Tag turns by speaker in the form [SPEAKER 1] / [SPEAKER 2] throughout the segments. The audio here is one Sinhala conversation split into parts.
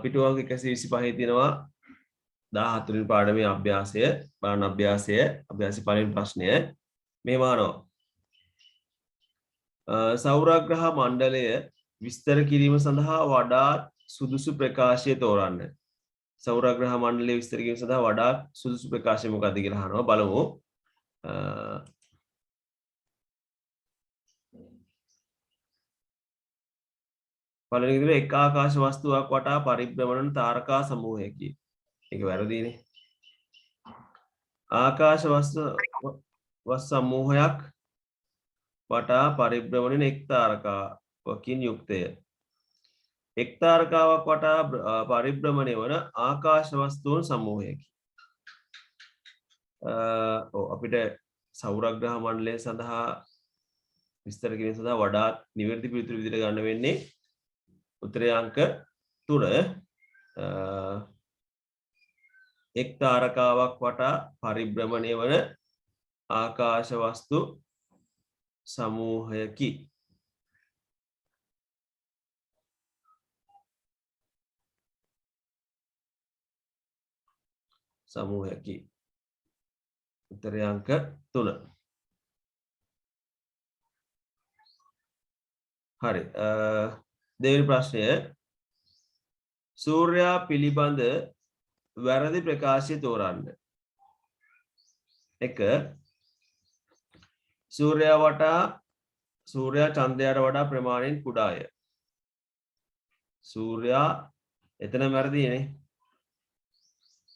[SPEAKER 1] පිටුවක 125 තියෙනවා 14 වෙනි පාඩමේ අභ්‍යාසය බලන අභ්‍යාසය පළවෙනි ප්‍රශ්නය මේ මානව සෞරග්‍රහ මණ්ඩලය විස්තර කිරීම සඳහා වඩාත් සුදුසු ප්‍රකාශය තෝරන්න. සෞරග්‍රහ මණ්ඩලය විස්තර කිරීම සඳහා වඩාත් සුදුසු ප්‍රකාශය මොකක්ද කියලා අහනවා. බලමු. පළවෙනි විදිහට එක් ආකාශ වස්තුවක් වටා පරිභ්‍රමණ තාරකා සමූහයකි. ඒක වැරදිනේ. ආකාශ වස්තු සමූහයක් වටා පරිභ්‍රමණයෙන් එක් තාරකාවකින් යුක්තය. එක් තාරකාවක් වටා පරිභ්‍රමණය වන ආකාශ වස්තුන් සමූහයකි. අපිට සෞරග්‍රහ මණ්ඩලය සඳහා විස්තර කිරීම සඳහා වඩාත් නිවැරදි පිළිතුරු විදිහට ගන්න වෙන්නේ උත්තරේ අංක 3. එක් තාරකාවක් වටා පරිභ්‍රමණය වන ආකාශ වස්තු සමූහයකි. උත්තරේ අංක 3. හරි. දෙවෙනි ප්‍රශ්නය සූර්යයා පිළිබඳ වැරදි ප්‍රකාශය තෝරන්න. 1. සූර්යයා චන්ද්‍රයාට වඩා ප්‍රමාණයෙන් කුඩාය. සූර්යයා එතන වැරදිනේ.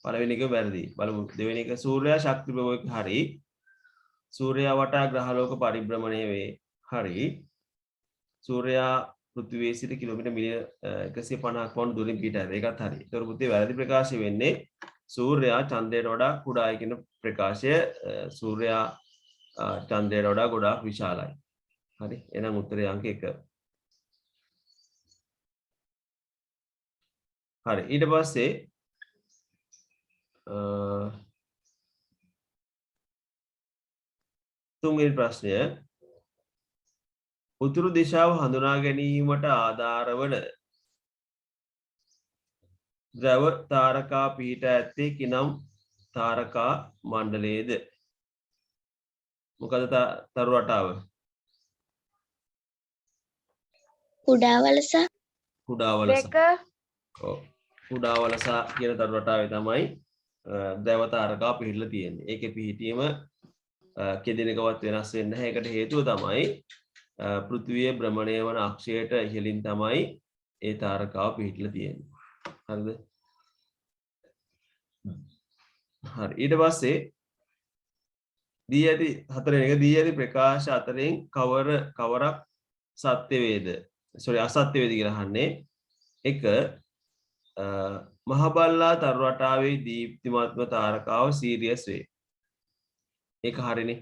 [SPEAKER 1] පළවෙනි එක වැරදි. බලමු දෙවෙනි එක සූර්යයා ශක්ති ප්‍රභවයක හරි. සූර්යයා වටා ග්‍රහලෝක පරිභ්‍රමණය වේ. හරි. සූර්යයා පෘථිවියේ සිට කිලෝමීටර් මිලියන 150ක් වුණු දුරින් පිටයි. ඒකත් හරි. ඒතර පුතේ වැරදි ප්‍රකාශය වෙන්නේ සූර්යයා චන්ද්‍රයට වඩා කුඩායි කියන ප්‍රකාශය. සූර්යයා චන්ද්‍රයට වඩා ගොඩාක් විශාලයි. හරි. එහෙනම් උත්තරේ අංක 1. හරි. ඊට පස්සේ තුන්වෙනි ප්‍රශ්නය උතුරු දිශාව හඳුනා ගැනීමට ආධාර වන ද්‍රව තාරකා පිහිට ඇත්තේ කිනම් තාරකා මණ්ඩලයේද? මොකද තරු රටාව?
[SPEAKER 2] කුඩා වලසා.
[SPEAKER 1] කුඩා වලසා කියන තරු රටාවේ තමයි ද්‍රව තාරකා පිහිටලා තියෙන්නේ. ඒකේ පිහිටීම කෙදිනකවත් වෙනස් වෙන්නේ නැහැ. ඒකට හේතුව තමයි පෘථිවිය භ්‍රමණය වන අක්ෂයට ඉහළින් තමයි ඒ තාරකාව පිහිටලා තියෙන්නේ. හරිද? හරි. ඊට පස්සේ දී ඇති හතරවෙනි එක දී ඇති ප්‍රකාශ අතරින් කවරක් සත්‍ය වේද? අසත්‍ය වේද කියලා අහන්නේ. 1. මහබල්ලා තරු රටාවේ දීප්තිමත්ම තාරකාව සීරියස් වේ. ඒක හරිනේ.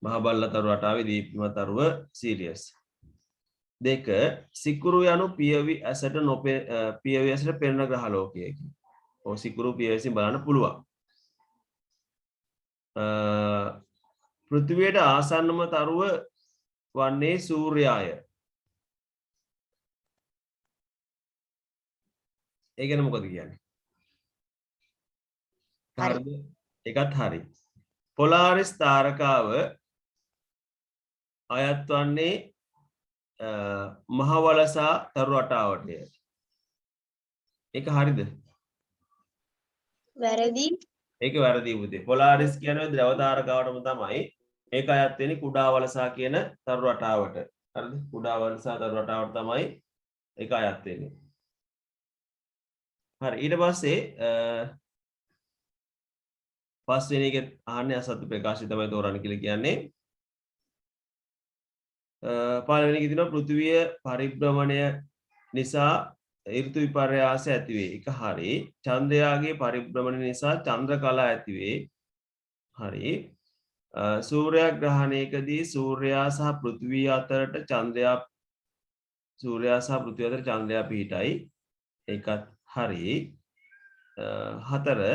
[SPEAKER 1] මහබල්ලා තරු රටාවේ දීප්තිමත් තරුව සීරියස්. 2. සිකුරු යනු පියවි ඇසට පෙනෙන ග්‍රහලෝකයකි. සිකුරු පියවිසින් බලන්න පුළුවන්. පෘථිවියට ආසන්නම තරුව වන්නේ සූර්යාය. ඒ ගැන මොකද කියන්නේ? හරිද? ඒකත් හරි. පොලාරිස් තාරකාව අයත් වන්නේ මහවලසා තරු රටාවටය. ඒක හරිද?
[SPEAKER 2] වැරදි.
[SPEAKER 1] ඒක වැරදි පුතේ. පොලාරිස් කියන්නේ ද්‍රව තාරකාවටම තමයි. ඒක අයත් වෙන්නේ කුඩා වලසා කියන තරු රටාවට. හරිද? කුඩා වලසා තරු රටාවට තමයි ඒක අයත් වෙන්නේ. හරි. ඊට පස්සේ පස්වෙනි එක අහන්නේ අසත්‍ය ප්‍රකාශය තමයි තෝරන්න කියලා කියන්නේ. පළවෙනි එක තියෙනවා පෘථිවිය පරිභ්‍රමණය නිසා ඍතු විපර්යාස ඇති වේ. ඒක හරි. චන්ද්‍රයාගේ පරිභ්‍රමණය නිසා චන්ද්‍ර කලා ඇති වේ. හරි. සූර්යග්‍රහණයකදී සූර්යයා සහ පෘථිවිය අතරට චන්ද්‍රයා පිහිටයි. ඒකත් හරි. 4.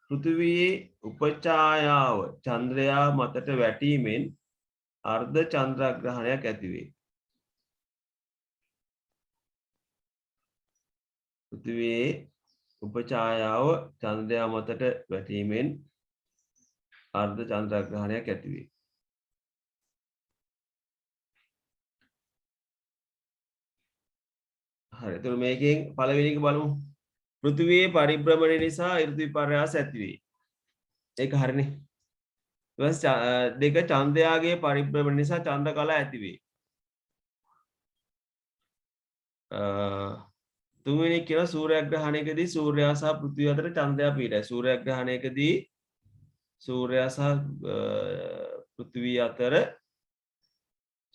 [SPEAKER 1] පෘථිවියේ උපඡායාව චන්ද්‍රයා මතට වැටීමෙන් අර්ධ චන්ද්‍රග්‍රහණයක් ඇති වේ. පෘථිවියේ උපචායාව චන්ද්‍රයා මතට වැටීමෙන් අර්ධ චන්ද්‍රග්‍රහණයක් ඇති වේ. හරි. එතකොට මේකෙන් පළවෙනි එක බලමු. පෘථිවියේ පරිභ්‍රමණය නිසා ඍතු විපර්යාස ඇති වේ. ඒක හරිනේ. දෙක චන්ද්‍රයාගේ පරිභ්‍රමණය නිසා චන්ද්‍ර කලා ඇති වේ. තුන්වෙනි කියන සූර්යග්‍රහණයකදී සූර්යයා සහ පෘථිවිය අතර චන්ද්‍රයා පිහිටයි. සූර්යග්‍රහණයකදී සූර්යයා සහ පෘථිවිය අතර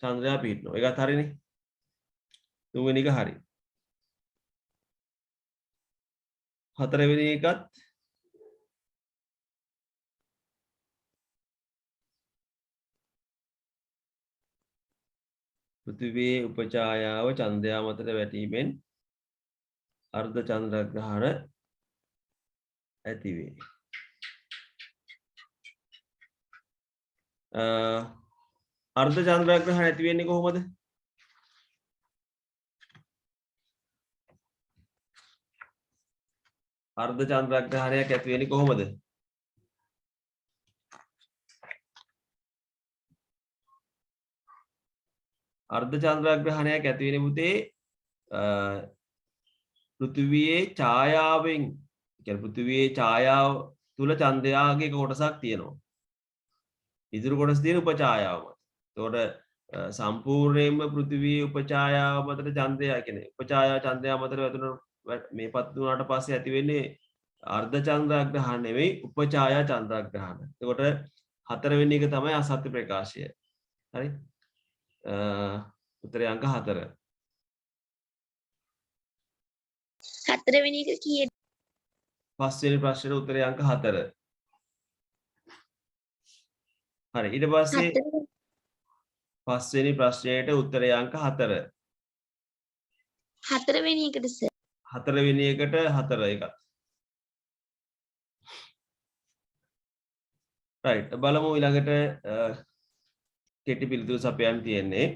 [SPEAKER 1] චන්ද්‍රයා පිහිටනවා. ඒකත් හරිනේ. තුන්වෙනි එක හරි. හතරවෙනි එකත් පෘථිවියේ උපචායාව චන්ද්‍රයා මතට වැටීමෙන් අර්ධ චන්ද්‍රග්‍රහණ ඇති වේ. අර්ධ චන්ද්‍රග්‍රහණ ඇති වෙන්නේ කොහොමද? අර්ධ චන්ද්‍රග්‍රහණයක් ඇති වෙන්නේ කොහොමද? අර්ධ චන්ද්‍රග්‍රහණයක් ඇති වෙන්නේ පුතේ පෘථිවියේ ඡායාවෙන්, කියන්නේ පෘථිවියේ ඡායාව තුල චන්ද්‍රයාගේ කොටසක් තියෙනවා. ඉදිරි කොටස තියෙන උපචායාව මත. එතකොට සම්පූර්ණයෙන්ම පෘථිවියේ උපචායාව මතට චන්ද්‍රයා කියන්නේ උපචායාව චන්ද්‍රයා මතට වැදුන මේ පත් වුණාට පස්සේ ඇති වෙන්නේ අර්ධ චන්ද්‍රග්‍රහණ නෙවෙයි උපචායා චන්ද්‍රග්‍රහණ. එතකොට හතරවෙනි එක තමයි අසත්‍ය ප්‍රකාශය. හරි? උත්තරේ අංක 4.
[SPEAKER 2] හතරවෙනි එක කීයද?
[SPEAKER 1] පස්වෙනි ප්‍රශ්නෙට උත්තරේ අංක 4. හරි. ඊට පස්සේ පස්වෙනි ප්‍රශ්නයට උත්තරේ අංක 4.
[SPEAKER 2] හතරවෙනි එකට සර්.
[SPEAKER 1] හතරවෙනි එකට 4 එකක්. රයිට්. බලමු ඊළඟට කෙටි පිළිතුරු සපයන්න තියෙන්නේ.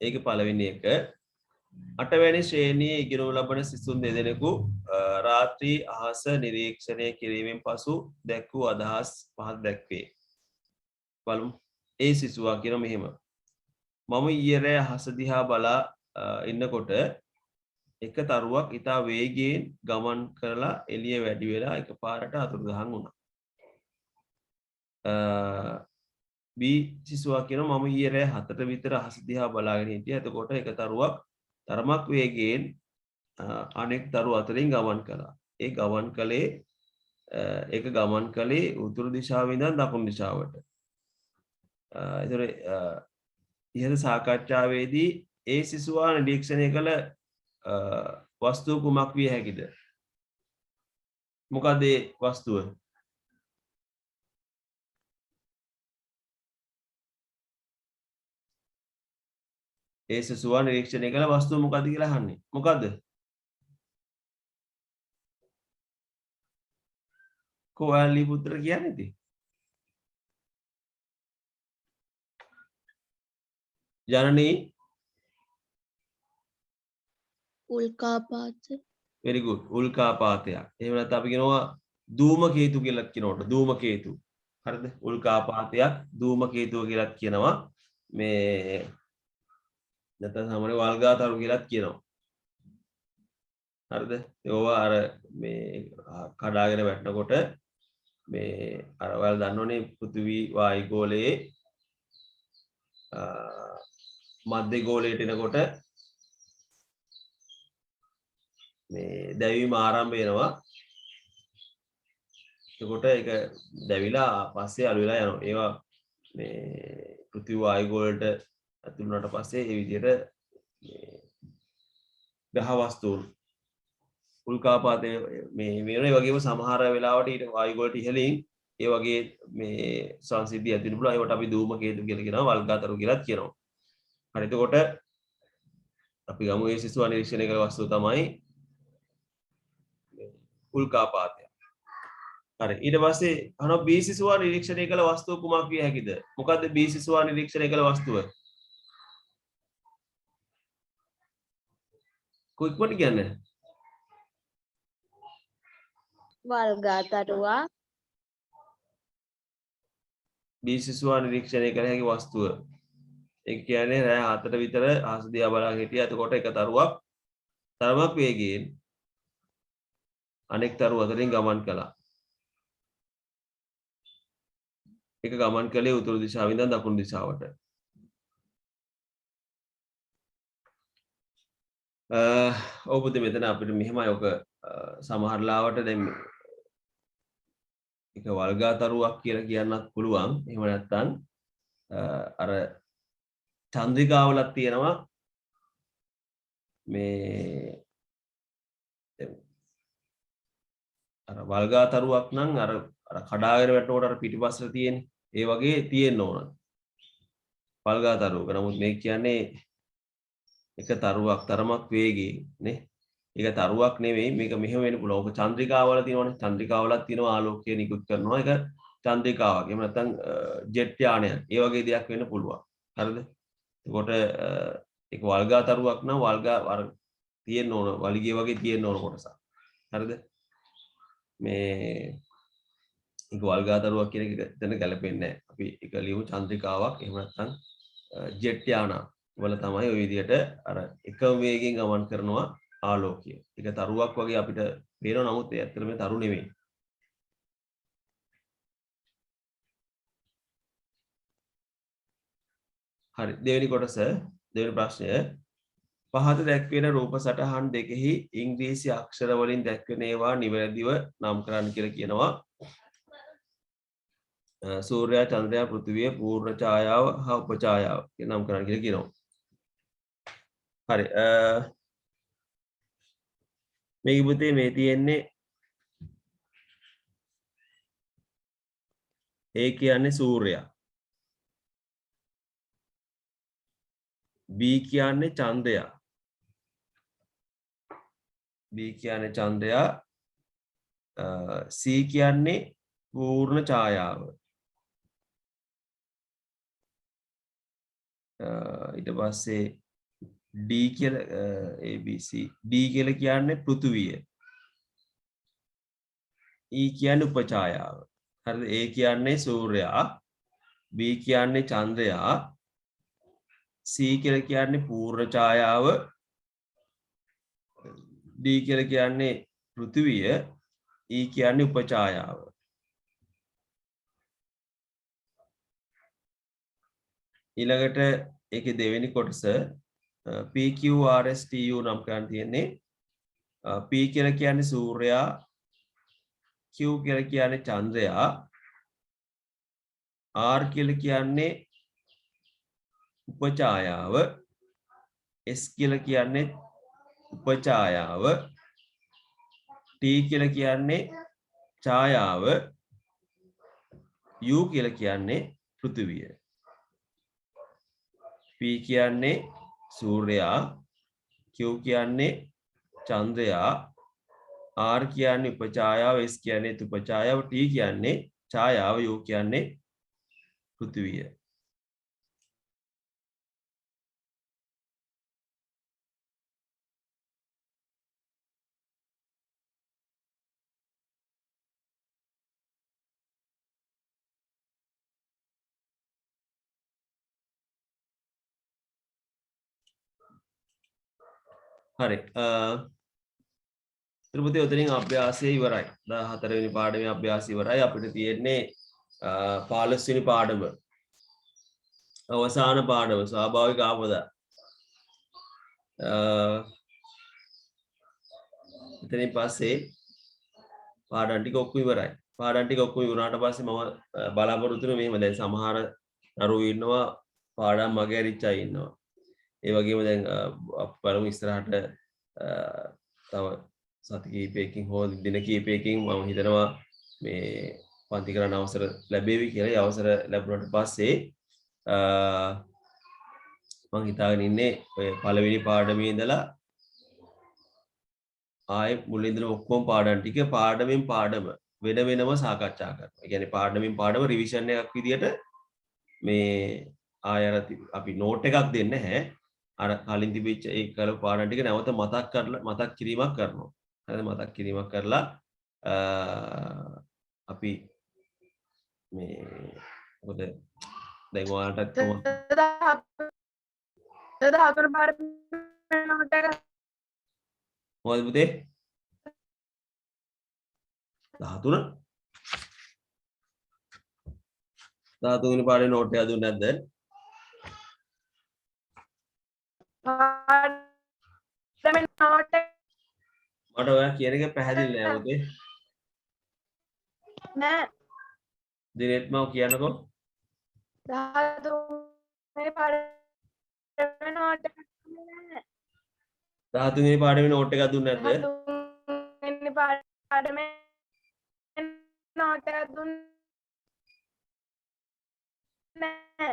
[SPEAKER 1] ඒකේ පළවෙනි එක 8 වැනි ශ්‍රේණියේ ඉගෙනු ලබන සිසුන් දෙදෙනෙකු රාත්‍රී අහස නිරීක්ෂණය කිරීමෙන් පසු දැක් වූ අදහස් පහක් දැක්වේ. බලමු. ඒ සිසුවා කියන මෙහෙම. මම ඊයේ රෑ අහස දිහා බලා ඉන්නකොට එක තරුවක් ඉතා වේගයෙන් ගමන් කරලා එළිය වැඩි වෙලා එකපාරට අතුරුදහන් වුණා. බී සිසුවා කියනවා මම ඊයේ රෑ 7ට විතර අහස දිහා බලාගෙන හිටියා. එතකොට එක තරුවක් තරමක් වේගයෙන් අනෙක් තරු අතරින් ගමන් කළා. ඒ ගමන් කළේ උතුරු දිශාවෙන් ඉඳන් දකුණු දිශාවට. ඒතර ඉහත සාකච්ඡාවේදී ඒ සිසුවා නිරීක්ෂණය කළ වස්තුව කුමක් විය හැකිද? මොකද ඒ වස්තුව? ඒ සිසුවා නිරීක්ෂණය කළ වස්තුව මොකද්ද කියලා අහන්නේ. මොකද්ද? කොහොල්ලි පුත්‍ර කියන්නේ ඉතින්. ජනනී
[SPEAKER 2] උල්කාපාත.
[SPEAKER 1] very good. උල්කාපාතයක්. එහෙම නැත්නම් අපි කියනවා ධූමකේතු කියලා කියනකොට ධූමකේතු. හරිද? උල්කාපාතයක් ධූමකේතුව කියලාත් කියනවා. මේ නැත්නම් සාමාන්‍ය වල්ගාතරු කියලාත් කියනවා. හරිද? ඒවා අර මේ කඩාගෙන වැටෙනකොට මේ අර ඔයාලා දන්නෝනේ පෘථිවි වායුගෝලයේ මධ්‍ය ගෝලයට එනකොට මේ දැවීම ආරම්භ වෙනවා. එතකොට ඒක දැවිලා පස්සේ අළු වෙලා යනවා. ඒවා මේ පෘථිවි වායුගෝලයට ඇතුළු වුණාට පස්සේ ඒ විදිහට මේ ග්‍රහ වස්තුන් උල්කාපාතයේ මේ වෙන වගේම සමහර වෙලාවට ඊට වායුගෝලයට ඉහළින් ඒ වගේ මේ සංසිද්ධි ඇති වෙන පුළුවන්. ඒවට අපි ධූමකේතු කියලා කියනවා, වල්ගාතරු කියලාත් කියනවා. හරි. එතකොට අපි ගමු ඒ සිසුවා නිරීක්ෂණය කළ වස්තුව තමයි උල්කාපාතය. හරි. ඊට පස්සේ අහනවා බී සිසුවා නිරීක්ෂණය කළ වස්තුව කුමක් විය හැකිද? මොකද්ද බී සිසුවා නිරීක්ෂණය කළ වස්තුව? කොයික්මට කියන්නේ?
[SPEAKER 2] වල්ගාතරුවා
[SPEAKER 1] බීසිසුවා නිරීක්ෂණය කළ හැකි වස්තුව. ඒ කියන්නේ රෑ 7ට විතර අහස දිහා බලන් හිටියා. එතකොට එක තරුවක් තරමක් වේගයෙන් අනෙක් තරුව අතරින් ගමන් කළා. ඒක ගමන් කළේ උතුරු දිශාවෙන් ඉඳන් දකුණු දිශාවට. ඔව් පුතේ මෙතන අපිට මෙහෙමයි ඔක සමහර ලාවට දැන් ඒක වල්ගාතරුවක් කියලා කියන්නත් පුළුවන්. එහෙම නැත්නම් අර චන්ද්‍රිකාවලක් තියෙනවා මේ අර වල්ගාතරුවක් නම් අර කඩාගෙන වැටෙනකොට අර පිටිපස්සට තියෙන ඒ වගේ තියෙන්න ඕන වල්ගාතරුවක. නමුත් මේ කියන්නේ එක තරුවක් තරමක් වේගයෙන් නේ. ඒක තරුවක් නෙවෙයි මේක මෙහෙම වෙන්න පුළුවන්. ඔක චන්ද්‍රිකාවල තියෙනවනේ. චන්ද්‍රිකාවලක් තියෙනවා ආලෝකය නිකුත් කරනවා. ඒක චන්ද්‍රිකාවක්. එහෙම නැත්නම් ජෙට් යානයක්. ඒ වගේ දෙයක් වෙන්න පුළුවන්. හරිද? එතකොට ඒක වල්ගාතරුවක් නම් වල්ගා අර තියෙන්න ඕන වලිගය වගේ තියෙන්න ඕන කොටසක්. හරිද? මේ ඒක වල්ගාතරුවක් කියන එක එතන ගැලපෙන්නේ නැහැ. අපි ඒක ලියමු චන්ද්‍රිකාවක්. එහෙම නැත්නම් ජෙට් යානා වල තමයි ওই විදිහට අර එකම වේගයෙන් ගමන් කරනවා ආලෝකය. ඒක තරුවක් වගේ අපිට පේනවා. නමුත් ඒ ඇත්තටම තරු නෙමෙයි. හරි. දෙවෙනි කොටස දෙවෙනි ප්‍රශ්නය පහත දැක්වෙන රූප සටහන් දෙකෙහි ඉංග්‍රීසි අක්ෂර වලින් දැක්වෙන ඒවා නිවැරදිව නම් කරන්න කියලා කියනවා. සූර්යයා චන්ද්‍රයා පෘථිවිය පූර්ණ ඡායාව හා උප ඡායාව කියන නම් කරන්න කියලා කියනවා. හරි. මේක පුතේ මේ තියෙන්නේ A කියන්නේ සූර්යයා. B කියන්නේ චන්ද්‍රයා. B කියන්නේ චන්ද්‍රයා. C කියන්නේ පූර්ණ ඡායාව. ඊට පස්සේ D කියලා ABC D කියලා කියන්නේ පෘථුවිය. E කියන්නේ උප ඡායාව. හරිද? A කියන්නේ සූර්යයා. B කියන්නේ චන්ද්‍රයා. C කියලා කියන්නේ පූර්ණ ඡායාව. D කියලා කියන්නේ පෘථිවිය. E කියන්නේ උප ඡායාව. ඊළඟට ඒකේ දෙවෙනි කොටස PQRSTU නම් කරන් තියෙන්නේ. P කියලා කියන්නේ සූර්යයා. Q කියලා කියන්නේ චන්ද්‍රයා. R කියලා කියන්නේ උප ඡායාව. S කියලා කියන්නේ උප ඡායාව. T කියලා කියන්නේ ඡායාව. U කියලා කියන්නේ පෘථිවිය. P කියන්නේ සූර්යයා. Q කියන්නේ චන්ද්‍රයා. R කියන්නේ උප ඡායාව. S කියන්නේ උප ඡායාව. T කියන්නේ ඡායාව. U කියන්නේ පෘථිවිය. හරි. ත්‍රිපුතේ උතරින් අභ්‍යාසය ඉවරයි. 14 වෙනි පාඩමේ අභ්‍යාසය ඉවරයි. අපිට තියෙන්නේ 15 වෙනි පාඩම. අවසාන පාඩම ස්වාභාවික ආපදා. එතනින් පස්සේ පාඩම් ටික ඔක්කොම ඉවරයි. පාඩම් ටික ඔක්කොම ඉවරනාට පස්සේ මම බලාපොරොත්තු වෙන මෙහෙම දැන් සමහර දරුවෝ ඉන්නවා පාඩම් මගේ ඇරිච්ච අය ඉන්නවා. ඒ වගේම දැන් බලමු ඉස්සරහට තව සති කිහිපයකින් හෝ දින කිහිපයකින් මම හිතනවා මේ පන්ති කරන්න අවසර ලැබෙවි කියලා. ඒ අවසර ලැබුණාට පස්සේ මම හිතාගෙන ඉන්නේ ඔය පළවෙනි පාඩමේ ඉඳලා ආයේ මුලින් ඉඳලා ඔක්කොම පාඩම් ටික පාඩමෙන් පාඩම වෙන වෙනම සාකච්ඡා කරනවා. ඒ කියන්නේ පාඩමෙන් පාඩම රිවිෂන් එකක් විදියට මේ ආයෙ අපි නෝට් එකක් දෙන්නේ නැහැ. අර කලින් තිබිච්ච ඒ කරපු පාඩම් ටික නැවත මතක් කිරීමක් කරනවා. හරිද? මතක් කිරීමක් කරලා අපි මේ මොකද දැන් ඔයාලට කොහොමද මොකද පුතේ 13 වෙනි පාඩේ නෝට් එක දුන්නේ නැද්ද? මට ඔයා කියන එක පැහැදිලි නෑ පුතේ.
[SPEAKER 2] නෑ
[SPEAKER 1] දිනෙත් මම කියනකො
[SPEAKER 2] 13 වෙනි පාඩේ නෝට් එක
[SPEAKER 1] 13 වෙනි පාඩේ නෝට් එකක් දුන්නේ නැද්ද?
[SPEAKER 2] 13 වෙනි පාඩේ නෝට් එකක් දුන්නේ නෑ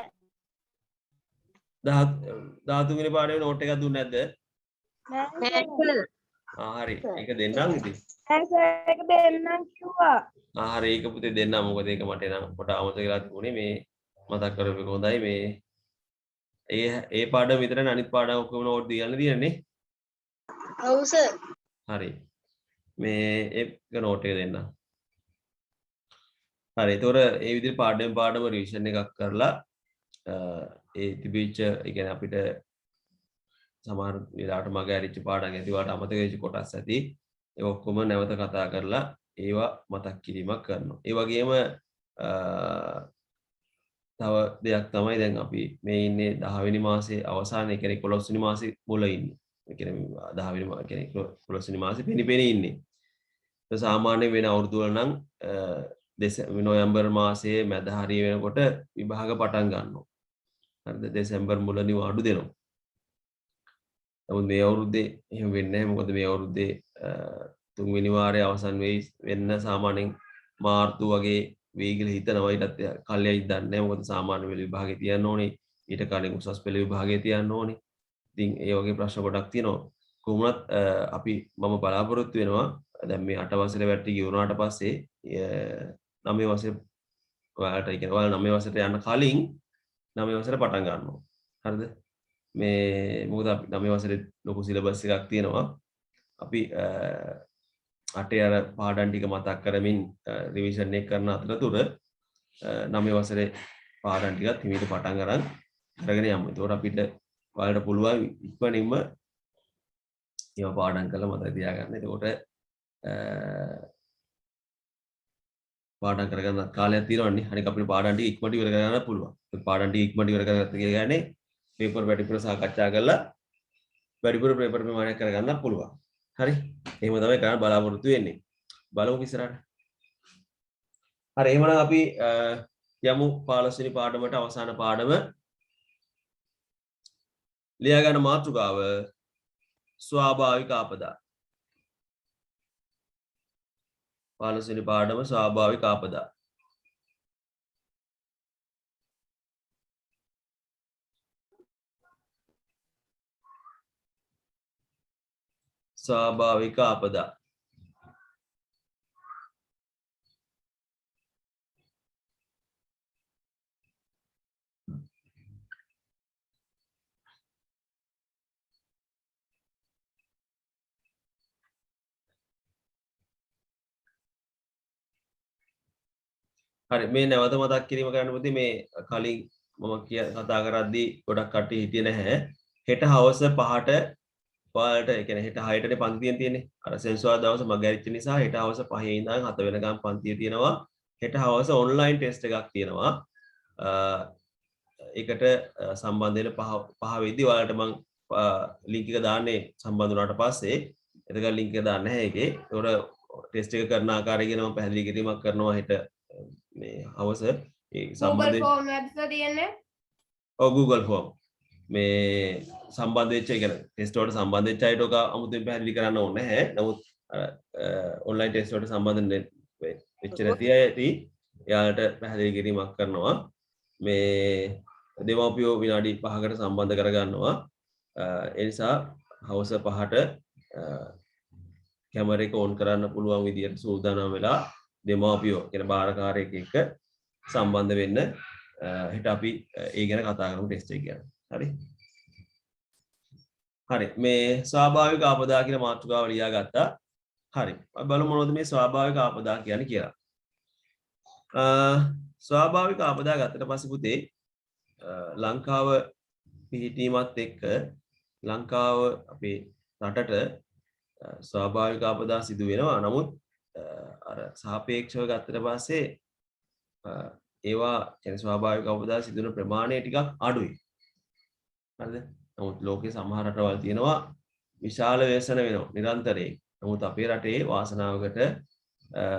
[SPEAKER 1] 13 වෙනි පාඩේ නෝට් එකක් දුන්නේ නැද්ද?
[SPEAKER 2] නෑ
[SPEAKER 1] හරි ඒක දෙන්නම් ඉතින්.
[SPEAKER 2] ඒක දෙන්නම් කිව්වා.
[SPEAKER 1] හරි ඒක පුතේ දෙන්නම් මොකද ඒක මට නම් පොඩ අමතක වෙලා තිබුණේ මේ මතක් කරපු එක හොඳයි මේ ඒ පාඩම විතරනේ අනිත් පාඩම් ඔක්කොම නෝට් දීලා තියෙන්නේ.
[SPEAKER 2] ඔව් සර්.
[SPEAKER 1] හරි මේ ඒක නෝට් එක දෙන්නම්. හරි ඒතොර ඒ විදිහට පාඩම රිවිෂන් එකක් කරලා ඒ තිබිච්ච ඒ කියන්නේ අපිට සමහර වෙලාවට මග ඇරිච්ච පාඩම් ඇති වාට අමතක වෙච්ච කොටස් ඇති ඒ ඔක්කොම නැවත කතා කරලා ඒවා මතක් කිරීමක් කරනවා. ඒ වගේම තව දෙයක් තමයි දැන් අපි මේ ඉන්නේ 10 වෙනි මාසේ අවසානයේ කියන්නේ 11 වෙනි මාසේ මුල ඉන්නේ. ඒ කියන්නේ 10 වෙනි මාසේ කියන්නේ 11 වෙනි මාසේ පෙනිපෙනී ඉන්නේ. ඒක සාමාන්‍ය වෙන අවුරුදු වල නම් නොවැම්බර් මාසයේ මැද හරිය වෙනකොට විභාග පටන් ගන්නවා. හරිද? දෙසැම්බර් මුල නිවාඩු දෙනවා. නමුත් මේ අවුරුද්දේ එහෙම වෙන්නේ නැහැ. මොකද මේ අවුරුද්දේ 3 වෙනි වාරයේ අවසන් වෙන්න සාමාන්‍යයෙන් මාර්තු වගේ වෙයි කියලා හිතනවා. ඊටත් කල්යයි දන්නේ නැහැ. මොකද සාමාන්‍ය පෙළ විභාගේ තියන්න ඕනේ. ඊට කලින් උසස් පෙළ විභාගේ තියන්න ඕනේ. ඉතින් ඒ වගේ ප්‍රශ්න ගොඩක් තියෙනවා. කොහොමවත් අපි මම බලාපොරොත්තු වෙනවා දැන් මේ 8 වසරේ වැටි ගියුණාට පස්සේ 9 වසරේ ඔයාලට ඒ කියන්නේ ඔයාලා 9 වසරට යන්න කලින් 9 වසරේ පටන් ගන්නවා. හරිද? මේ මොකද අපි 9 වසරේ ලොකු සිලබස් එකක් තියෙනවා. අපි 8 අර පාඩම් ටික මතක් කරමින් රිවිෂන් එක කරන අතරතුර 9 වසරේ පාඩම් ටිකත් හිමීට පටන් අරන් කරගෙන යමු. ඒතකොට අපිට ඔයාලට පුළුවන් ඉක්මනින්ම ඒවා පාඩම් කරලා මතක තියාගන්න. එතකොට පාඩම් කරගන්න කාලයක් තියෙනවනේ. අනික අපිට පාඩම් ටික ඉක්මනට ඉවර කරගන්න පුළුවන්. ඒ පාඩම් ටික ඉක්මනට ඉවර කරගත්ත කියන්නේ පේපර් වැඩිපුර සාකච්ඡා කරලා වැඩිපුර පේපර් ප්‍රමාණයක් කරගන්න පුළුවන්. හරි? එහෙම තමයි කරන්න බලාපොරොත්තු වෙන්නේ. බලමු ඉස්සරහට. හරි එහෙනම් අපි යමු 15 වෙනි පාඩමට අවසාන පාඩම. ලියා ගන්න මාතෘකාව ස්වාභාවික ආපදා. 15 වෙනි පාඩම ස්වාභාවික ආපදා. ස්වාභාවික ආපදා. හරි මේ නැවත මතක් කිරීම කරන්න පුතේ මේ කලින් මම කතා කරද්දී ගොඩක් කට්ටිය හිටියේ නැහැ. හෙට හවස 5ට ඔයාලට ඒ කියන්නේ හෙට 6ටනේ පන්තියෙන් තියෙන්නේ. අර සෙන්සුරාදා දවස මග ඇරිච්ච නිසා හෙට හවස 5 ඉඳන් 7 වෙනකම් පන්තිය තියෙනවා. හෙට හවස ඔන්ලයින් ටෙස්ට් එකක් තියෙනවා. ඒකට සම්බන්ධ වෙන 5 වෙද්දී ඔයාලට මම ලින්ක් එක දාන්නේ සම්බන්ධ වුණාට පස්සේ. එතකල් ලින්ක් එක දාන්න නැහැ ඒකේ. ඒකට ටෙස්ට් එක කරන ආකාරය ගැන මම පැහැදිලි කිරීමක් කරනවා හෙට මේ හවස ඒ සම්බන්ධ
[SPEAKER 2] Google form එකද තියෙන්නේ?
[SPEAKER 1] ඔව් Google form මේ සම්බන්ධ වෙච්ච ඒ කියන්නේ ටෙස්ට් වලට සම්බන්ධ වෙච්ච අයට ඔක අමුතුවෙන් පැහැදිලි කරන්න ඕනේ නැහැ. නමුත් ඔන්ලයින් ටෙස්ට් වලට සම්බන්ධ වෙච්ච නැති අය ඇති එයාලට පැහැදිලි කිරීමක් කරනවා. මේ දෙමව්පියෝ විනාඩි 5කට සම්බන්ධ කරගන්නවා. ඒ නිසා හවස 5ට කැමරා එක ඔන් කරන්න පුළුවන් විදියට සූදානම් වෙලා දෙමාපියෝ කියන බාරකාරයෙක් එක්ක සම්බන්ධ වෙන්න හෙට අපි ඒ ගැන කතා කරමු ටෙස්ට් එක ගැන. හරි. හරි මේ ස්වාභාවික ආපදා කියන මාතෘකාව ලියා ගත්තා. හරි. අපි බලමු මොනවද මේ ස්වාභාවික ආපදා කියන්නේ කියලා. ස්වාභාවික ආපදා ගත්තට පස්සේ පුතේ ලංකාව පිහිටීමත් එක්ක ලංකාව අපේ රටට ස්වාභාවික ආපදා සිදු වෙනවා. නමුත් අර සාපේක්ෂව ගත්තට පස්සේ ඒවා කියන්නේ ස්වාභාවික ආපදා සිදු වෙන ප්‍රමාණය ටිකක් අඩුයි. හරිද? නමුත් ලෝකේ සමහර රටවල් තියෙනවා විශාල ව්‍යසන වෙනවා නිරන්තරයෙන්. නමුත් අපේ රටේ වාසනාවකට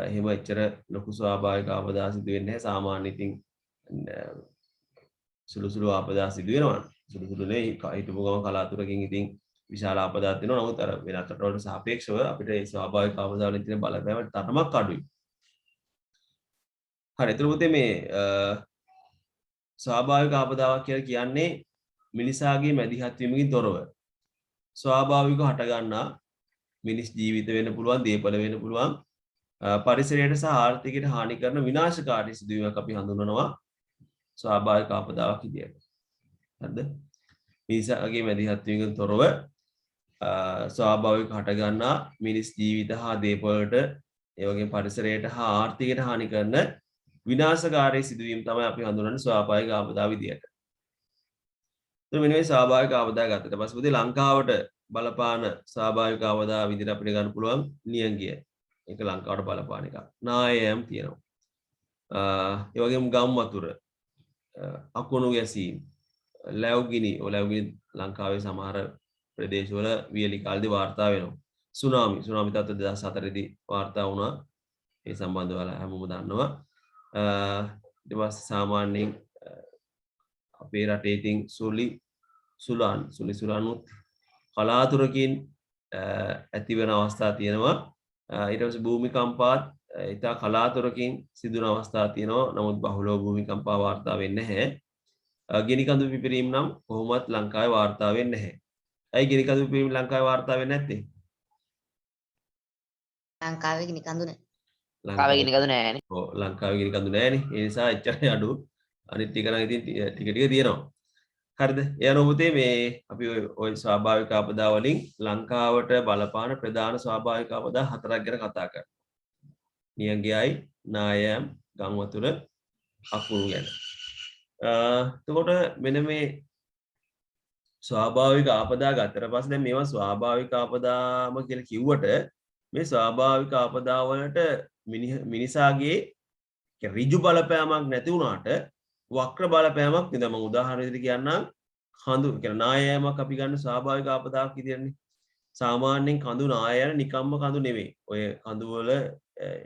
[SPEAKER 1] එහෙම එච්චර ලොකු ස්වාභාවික ආපදා සිදු වෙන්නේ නැහැ. සාමාන්‍ය ඉතින් සුළු සුළු ආපදා සිදු වෙනවා. සුළු සුළු නෙවෙයි හිටපු ගම කලාතුරකින් ඉතින් විශාල ආපදාවක් වෙනවා. නමුත් අර වෙනත් රටවලට සාපේක්ෂව අපිට මේ ස්වාභාවික ආපදා වලින් තියෙන බලපෑම තරමක් අඩුයි. හරි. එතකොට පුතේ මේ ස්වාභාවික ආපදාවක් කියලා කියන්නේ මිනිසාගේ මැදිහත් වීමකින් තොරව ස්වාභාවිකව හටගන්නා මිනිස් ජීවිත වෙන්න පුළුවන්, දේපල වෙන්න පුළුවන්, පරිසරයට සහ ආර්ථිකයට හානි කරන විනාශකාරී සිදුවීමක් අපි හඳුන්වනවා ස්වාභාවික ආපදාවක් විදියට. හරිද? මිනිසාගේ මැදිහත් වීමකින් තොරව ස්වාභාවික හටගන්නා මිනිස් ජීවිත හා දේපලට ඒ වගේම පරිසරයට හා ආර්ථිකයට හානි කරන විනාශකාරී සිදුවීම් තමයි අපි හඳුන්වන්නේ ස්වාභාවික ආපදා විදියට. එතකොට මෙන්න මේ ස්වාභාවික ආපදා ගත්තට පස්සේ පුතේ ලංකාවට බලපාන ස්වාභාවික ආපදා විදිහට අපිට ගන්න පුළුවන් නියංගිය. ඒක ලංකාවට බලපාන එකක්. නායම් තියෙනවා. ඒ වගේම ගම් වතුර, අකුණු ගැසීම්, ලැව්ගිනි ලංකාවේ සමහර ප්‍රදේශවල වියලි කාලේදී වාර්තා වෙනවා. සුනාමි තත්ත්ව 2004 දී වාර්තා වුණා. ඒ සම්බන්ධව හැමෝම දන්නවා. ඊට පස්සේ සාමාන්‍යයෙන් අපේ රටේ ඉතින් සුලි සුළානුත් කලාතුරකින් ඇති වෙන අවස්ථා තියෙනවා. ඊට පස්සේ භූමිකම්පාත් ඉතා කලාතුරකින් සිදුවන අවස්ථා තියෙනවා. නමුත් බහුලව භූමිකම්පා වාර්තා වෙන්නේ නැහැ. ගිනි කඳු පිපිරීම නම් කොහොමවත් ලංකාවේ වාර්තා වෙන්නේ නැහැ. ඇයි ගිනි කඳු පිපිරීම ලංකාවේ වාර්තා වෙන්නේ නැත්තේ?
[SPEAKER 3] ලංකාවේ ගිනි කඳු නැහැ.
[SPEAKER 1] ලංකාවේ ගිනි කඳු නැහැනේ. ඔව් ලංකාවේ ගිනි කඳු නැහැනේ. ඒ නිසා එච්චරයි අඩු. අනිත් ටික නම් ඉතින් ටික තියෙනවා. හරිද? එයානෝ පුතේ මේ අපි ওই ස්වාභාවික ආපදා වලින් ලංකාවට බලපාන ප්‍රධාන ස්වාභාවික ආපදා 4ක් ගැන කතා කරනවා. නියංගයයි, නායම්, ගම් වතුර, අකුණු ගැන. එතකොට මෙන්න මේ ස්වාභාවික ආපදා ගත්තට පස්සේ දැන් මේවා ස්වාභාවික ආපදාම කියලා කිව්වට මේ ස්වාභාවික ආපදා වලට මිනිසාගේ ඍජු බලපෑමක් නැති වුණාට වක්‍ර බලපෑමක් නේද? මම උදාහරණ විදිහට කියන්නම්. කඳු කියන නායෑමක් අපි ගන්න ස්වාභාවික ආපදාවක් විදිහටනේ. සාමාන්‍යයෙන් කඳු නායෑම නිකම්ම කඳු නෙවෙයි. ඔය කඳු වල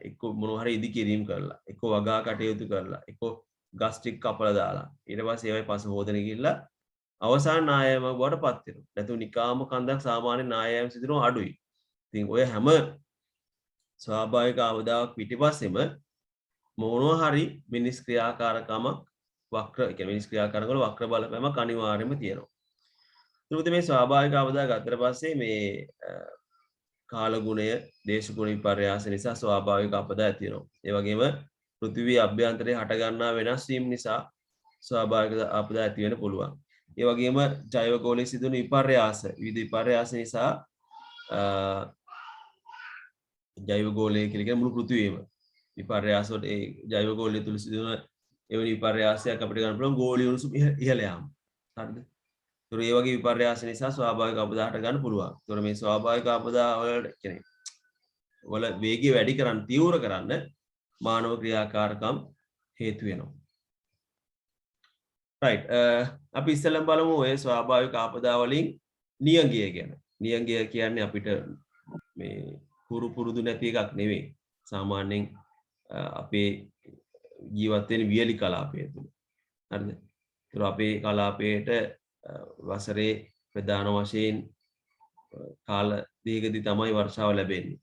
[SPEAKER 1] එක්ක මොනවා හරි ඉදි කිරීම කරලා, එක්ක වගා කටයුතු කරලා, එක්ක ගස් ටික කපලා දාලා, ඊට පස්සේ ඒවයි පස හොදන ගිහිල්ලා අවසාන නායෑමක් බවට පත් වෙනවා. නැතු නිකාම කඳක් සාමාන්‍ය නායෑම සිදුවන අඩුයි. ඉතින් ඔය හැම ස්වාභාවික ආපදාවක් පිටිපස්සෙම මොනවා හරි මිනිස් ක්‍රියාකාරකමක් වක්‍ර කියන්නේ මිනිස් ක්‍රියාකාරකම් වල වක්‍ර බලපෑමක් අනිවාර්යයෙන්ම තියෙනවා. ඊට මේ ස්වාභාවික ආපදා ගත්තට පස්සේ මේ කාලගුණය, දේශගුණ විපර්යාස නිසා ස්වාභාවික ආපදා ඇති වෙනවා. ඒ වගේම පෘථිවිය අභ්‍යන්තරයේ හටගන්නා වෙනස් වීම නිසා ස්වාභාවික ආපදා ඇති වෙන්න පුළුවන්. ඒ වගේම ජෛව ගෝලයේ සිදුවන විපර්යාස, විවිධ විපර්යාස නිසා ජෛව ගෝලය කියලා කියන මුළු පෘථිවියම විපර්යාස වලට ඒ ජෛව ගෝලය තුල සිදුවන එවැනි විපර්යාසයක් අපිට ගන්න පුළුවන් ගෝලීය උණුසුම ඉහළ යාම. හරිද? ඒතර ඒ වගේ විපර්යාස නිසා ස්වාභාවික ආපදා හට ගන්න පුළුවන්. ඒතර මේ ස්වාභාවික ආපදා වල කියන්නේ වල වේගය වැඩි කරන්න, තීව්‍ර කරන්න මානව ක්‍රියාකාරකම් හේතු වෙනවා. right අපි ඉස්සෙල්ලම බලමු ඔය ස්වාභාවික ආපදා වලින් නියංගය ගැන. නියංගය කියන්නේ අපිට මේ පුරුදු නැති එකක් නෙවෙයි. සාමාන්‍යයෙන් අපේ ජීවත් වෙන වියලි කලාපය තුල. හරිද? ඒතර අපේ කලාපයට වසරේ ප්‍රධාන වශයෙන් කාල දෙකකදී තමයි වර්ෂාව ලැබෙන්නේ.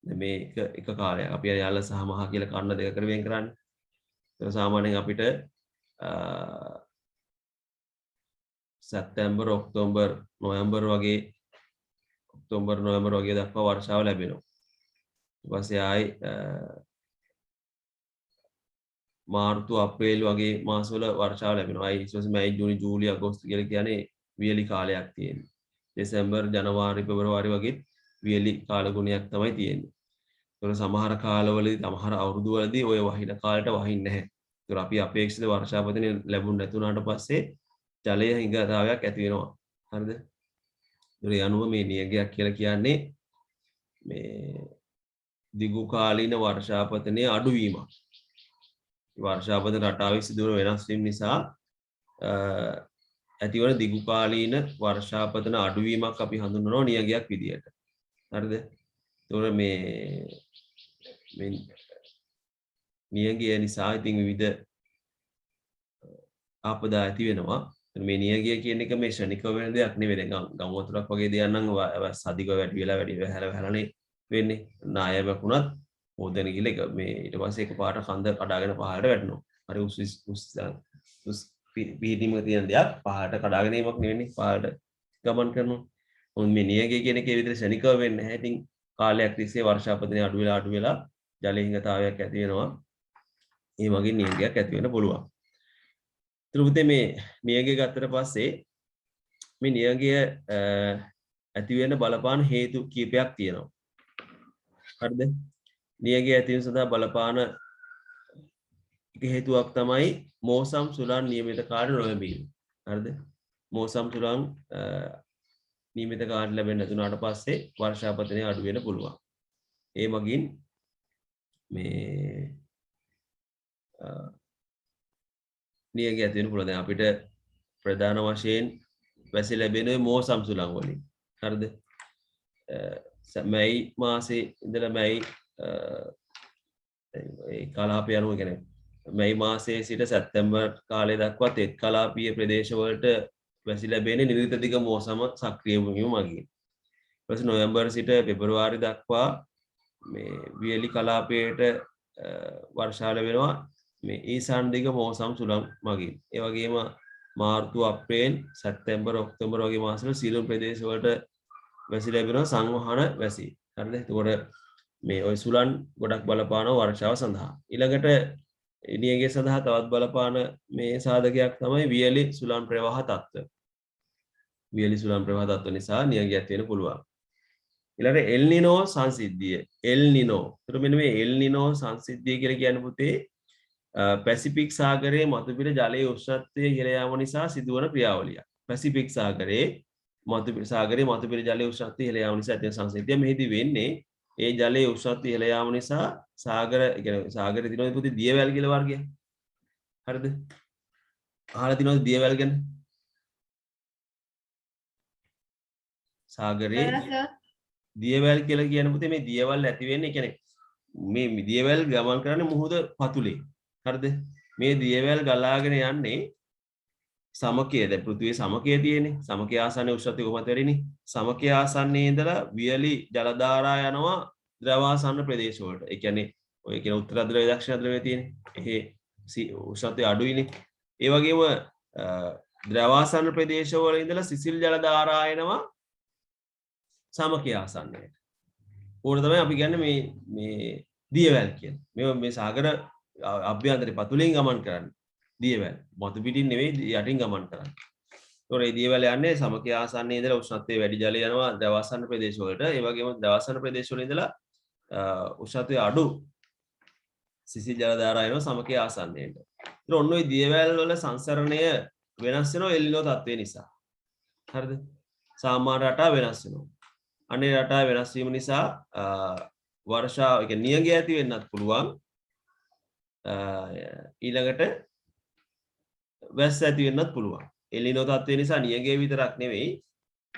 [SPEAKER 1] දැන් මේ එක කාලයක් අපි යාල සහ මහ කියලා කන්න දෙකකට වෙන් කරන්නේ. ඒතර සාමාන්‍යයෙන් අපිට සැප්තැම්බර්, ඔක්තෝබර්, නොවැම්බර් වගේ දක්වා වර්ෂාව ලැබෙනවා. ඊට පස්සේ ආයි මාර්තු, අප්‍රේල් වගේ මාසවල වර්ෂාව ලැබෙනවා. ඊට පස්සේ මැයි, ජූනි, ජූලි, අගෝස්තු කියලා කියන්නේ වියලි කාලයක් තියෙනවා. දෙසැම්බර්, ජනවාරි, පෙබරවාරි වගේ වියලි කාලගුණයක් තමයි තියෙන්නේ. ඒතර සමහර කාලවලදී සමහර අවුරුදුවලදී ඔය වහින කාලයට වහින්නේ නැහැ. ඒතර අපි අපේක්ෂිත වර්ෂාපතනය ලැබුණ නැතුණාට පස්සේ ජලයේ හිඟතාවයක් ඇති වෙනවා. හරිද? ඒතර ඒ අනුව මේ නියගයක් කියලා කියන්නේ මේ දිගු කාලීන වර්ෂාපතනයේ අඩුවීමක්. වර්ෂාපතන රටාවේ සිදුවන වෙනස් වීම නිසා ඇතිවන දිගු කාලීන වර්ෂාපතන අඩුවීමක් අපි හඳුන්වනවා නියගයක් විදියට. හරිද? ඒතකොට මේ නියගය නිසා ඉතින් විවිධ ආපදා ඇති වෙනවා. මේ නියගය කියන එක මේ ශනිකව වෙන දෙයක් නෙවෙයි. ගම් වතුරක් වගේ දෙයක් නම් සදික වැඩි වෙලා හැලනේ වෙන්නේ. නාය වැකුණත් හොදන ගිල මේ ඊට පස්සේ එකපාරට කන්ද කඩාගෙන පහළට වැටෙනවා. හරි උස් පිහිටීමක තියෙන දෙයක් පහළට කඩාගෙන යීමක් නෙවෙයි පහළට ගමන් කරනවා. මොන් මේ නියගය කියන එකේ විදිහට ශනිකව වෙන්නේ නැහැ. ඉතින් කාලයක් තිස්සේ වර්ෂාපතනය අඩු වෙලා ජල හිඟතාවයක් ඇති වෙනවා. ඒ වගේ නියගයක් ඇති වෙන්න පුළුවන්. ඊට මේ නියගය ගත්තට පස්සේ මේ නියගය ඇති වෙන්න බලපාන හේතු කීපයක් තියෙනවා. හරිද? නියගය ඇති වීම සඳහා බලපාන එක හේතුවක් තමයි මෝසම් සුළං නියමිත කාර්ය නොලැබීම. හරිද? මෝසම් සුළං නියමිත කාර්ය ලැබෙන්නේ නැතුණාට පස්සේ වර්ෂාපතනය අඩු වෙන්න පුළුවන්. ඒ මගින් මේ නියගය ඇති වෙන්න පුළුවන්. දැන් අපිට ප්‍රධාන වශයෙන් වැසි ලැබෙන්නේ මෝසම් සුළං වලින්. හරිද? මැයි මාසේ ඉඳලා මැයි ඒ කලාපය අනුව කියන්නේ මැයි මාසයේ සිට සැප්තැම්බර් කාලය දක්වා තෙත් කලාපීය ප්‍රදේශවලට වැසි ලැබෙන්නේ නිර්විත දිග මෝසම සක්‍රිය වීම මගින්. ඊපස්සේ නොවැම්බර් සිට පෙබරවාරි දක්වා මේ වියලි කලාපයට වර්ෂා ලැබෙනවා මේ ඊසාන දිග මෝසම් සුළං මගින්. ඒ වගේම මාර්තු අප්‍රේල් සැප්තැම්බර් ඔක්තෝබර් වගේ මාසවල සියලුම ප්‍රදේශවලට වැසි ලැබෙනවා සංවහන වැසි. හරිද? එතකොට මේ ওই සුළං ගොඩක් බලපානවා වර්ෂාව සඳහා. ඊළඟට නියගය සඳහා තවත් බලපාන මේ සාධකයක් තමයි වියලි සුළං ප්‍රවාහ තත්ත්ව. වියලි සුළං ප්‍රවාහ තත්ත්ව නිසා නියගය ඇති වෙන්න පුළුවන්. ඊළඟට එල් නිනෝ සංසිද්ධිය. El Nino. ඒතර මෙන්න මේ එල් නිනෝ සංසිද්ධිය කියලා කියන්නේ පුතේ පැසිෆික් සාගරයේ මතුපිට ජලයේ උෂ්ණත්වය ඉහළ යාම නිසා සිදුවන ක්‍රියාවලියක්. පැසිෆික් සාගරයේ මතුපිට ජලයේ උෂ්ණත්වය ඉහළ යාම නිසා ඇති වෙන සංසිද්ධිය. මෙහිදී වෙන්නේ ඒ ජලයේ උෂ්ණත්වය ඉහළ යාම නිසා සාගරයේ තියෙන පුතේ දියවැල් කියලා වර්ගයක්. හරිද? අහලා තියෙනවද දියවැල් ගැන? සාගරයේ දියවැල් කියලා කියන පුතේ මේ දියවැල් ඇති වෙන්නේ කියන්නේ මේ දියවැල් ගමන් කරන්නේ මුහුද පතුලේ. හරිද? මේ දියවැල් ගලාගෙන යන්නේ සමකයේ දැන් පෘථිවියේ සමකයේ තියෙන්නේ. සමකයේ ආසන්නයේ උෂ්ණත්වය කොහොමද වැඩිනේ? සමකයේ ආසන්නයේ ඉඳලා වියලි ජල ධාරා යනවා ද්‍රවාසන්න ප්‍රදේශ වලට. ඒ කියන්නේ ඔය කියන උත්තර ද්‍රවය දක්ෂිණ ද්‍රවය තියෙන්නේ. එහේ උෂ්ණත්වය අඩුයිනේ. ඒ වගේම ද්‍රවාසන්න ප්‍රදේශ වල ඉඳලා සිසිල් ජල ධාරා එනවා සමකයේ ආසන්නයට. ඕන තමයි අපි කියන්නේ මේ දියවැල් කියන්නේ. මේ සාගර අභ්‍යන්තරේ පතුලෙන් ගමන් කරන්නේ. දියවැල්. මතු පිටින් නෙවෙයි යටින් ගමන් කරන්නේ. ඒතොර මේ දියවැල් යන්නේ සමකයේ ආසන්නයේ ඉඳලා උෂ්ණත්වය වැඩි ජලය යනවා ද්‍රවාසන්න ප්‍රදේශ වලට. ඒ වගේම ද්‍රවාසන්න ප්‍රදේශ වල ඉඳලා උෂ්ණත්වය අඩු සිසිල් ජල ධාරා එනවා සමකයේ ආසන්නයට. ඒතොර ඔන්න ඔය දියවැල් වල සංසරණය වෙනස් වෙනවා එල් නිනෝ තත්ත්වය නිසා. හරිද? සාමාන්‍ය රටා වෙනස් වෙනවා. අනේ රටා වෙනස් වීම නිසා වර්ෂාව ඒ කියන්නේ නියගය ඇති වෙන්නත් පුළුවන්. ඊළඟට වැස්ස ඇති වෙන්නත් පුළුවන්. එල් නිනෝ තත්ත්වය නිසා නියගය විතරක් නෙවෙයි